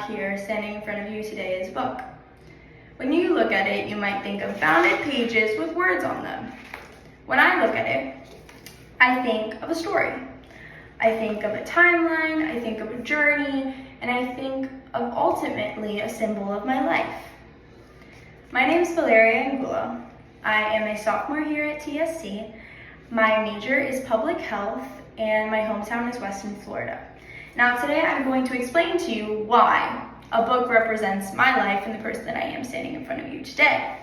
here standing in front of you today is a book. When you look at it, you might think of bounded pages with words on them. When I look at it, I think of a story. I think of a timeline, I think of a journey, and I think of ultimately a symbol of my life. My name is Valeria Angulo. I am a sophomore here at TSC. My major is public health, and my hometown is Weston, Florida. Now today I'm going to explain to you why a book represents my life and the person that I am standing in front of you today.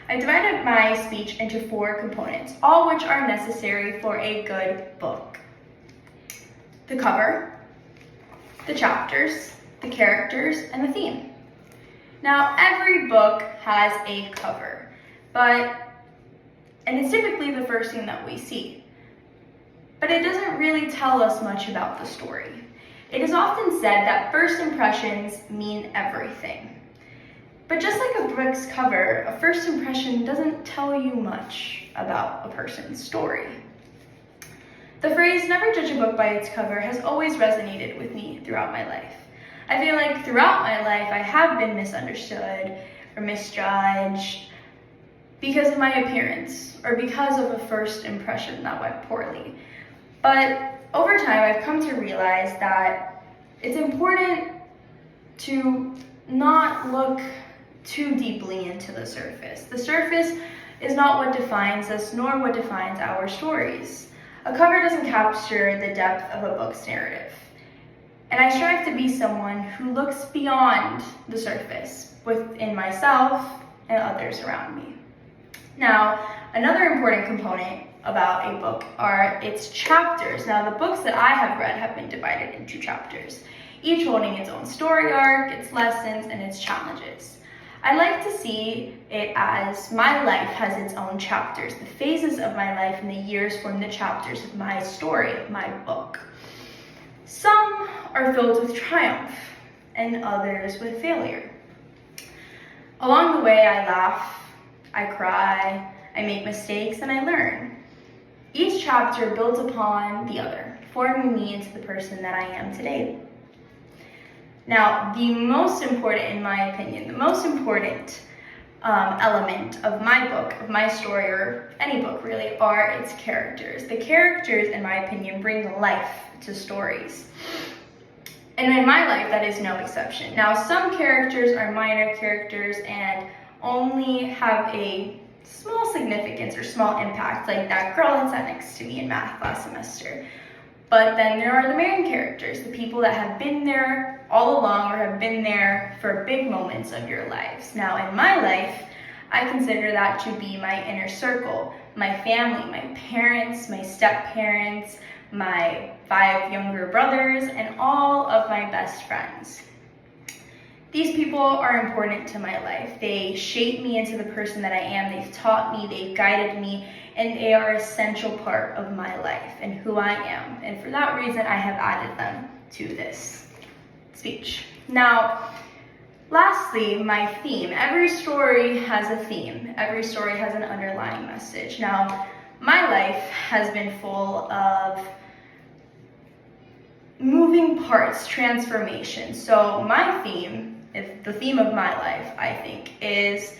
I've divided my speech into 4 components, all which are necessary for a good book. The cover, the chapters, the characters, and the theme. Now every book has a cover, and it's typically the first thing that we see. But it doesn't really tell us much about the story. It is often said that first impressions mean everything. But just like a book's cover, a first impression doesn't tell you much about a person's story. The phrase, "never judge a book by its cover," has always resonated with me throughout my life. I feel like throughout my life, I have been misunderstood or misjudged because of my appearance or because of a first impression that went poorly. But over time, I've come to realize that it's important to not look too deeply into the surface. The surface is not what defines us, nor what defines our stories. A cover doesn't capture the depth of a book's narrative. And I strive to be someone who looks beyond the surface within myself and others around me. Now, another important component about a book are its chapters. Now, the books that I have read have been divided into chapters, each holding its own story arc, its lessons, and its challenges. I like to see it as my life has its own chapters. The phases of my life and the years form the chapters of my story, of my book. Some are filled with triumph and others with failure. Along the way, I laugh, I cry, I make mistakes, and I learn. Each chapter builds upon the other, forming me into the person that I am today. Now, the most important, in my opinion, the most important element of my book, of my story, or any book really, are its characters. The characters, in my opinion, bring life to stories. And in my life, that is no exception. Now, some characters are minor characters and only have a small significance or small impact, like that girl that sat next to me in math last semester. But then there are the main characters, the people that have been there all along or have been there for big moments of your lives. Now in my life, I consider that to be my inner circle, my family, my parents, my step-parents, my 5 younger brothers, and all of my best friends. These people are important to my life. They shape me into the person that I am. They've taught me, they've guided me, and they are an essential part of my life and who I am. And for that reason, I have added them to this speech. Now, lastly, my theme. Every story has a theme. Every story has an underlying message. Now, my life has been full of moving parts, transformation. So my theme, the theme of my life, I think, is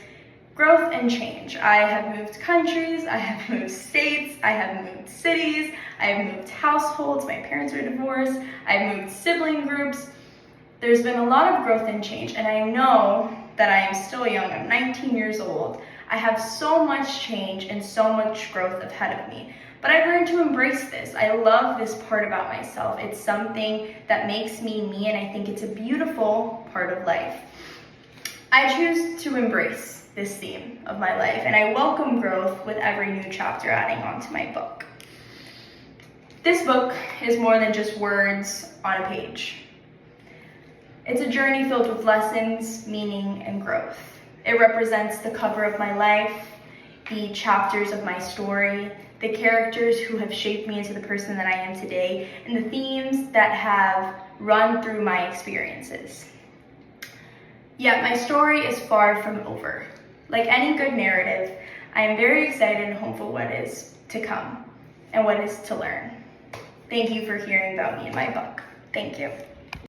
growth and change. I have moved countries, I have moved states, I have moved cities, I have moved households, my parents are divorced, I've moved sibling groups. There's been a lot of growth and change, and I know that I am still young. I'm 19 years old. I have so much change and so much growth ahead of me. But I've learned to embrace this. I love this part about myself. It's something that makes me me, and I think it's a beautiful part of life. I choose to embrace this theme of my life, and I welcome growth with every new chapter adding on to my book. This book is more than just words on a page. It's a journey filled with lessons, meaning, and growth. It represents the cover of my life, the chapters of my story, the characters who have shaped me into the person that I am today, and the themes that have run through my experiences. Yet my story is far from over. Like any good narrative, I am very excited and hopeful what is to come and what is to learn. Thank you for hearing about me and my book. Thank you.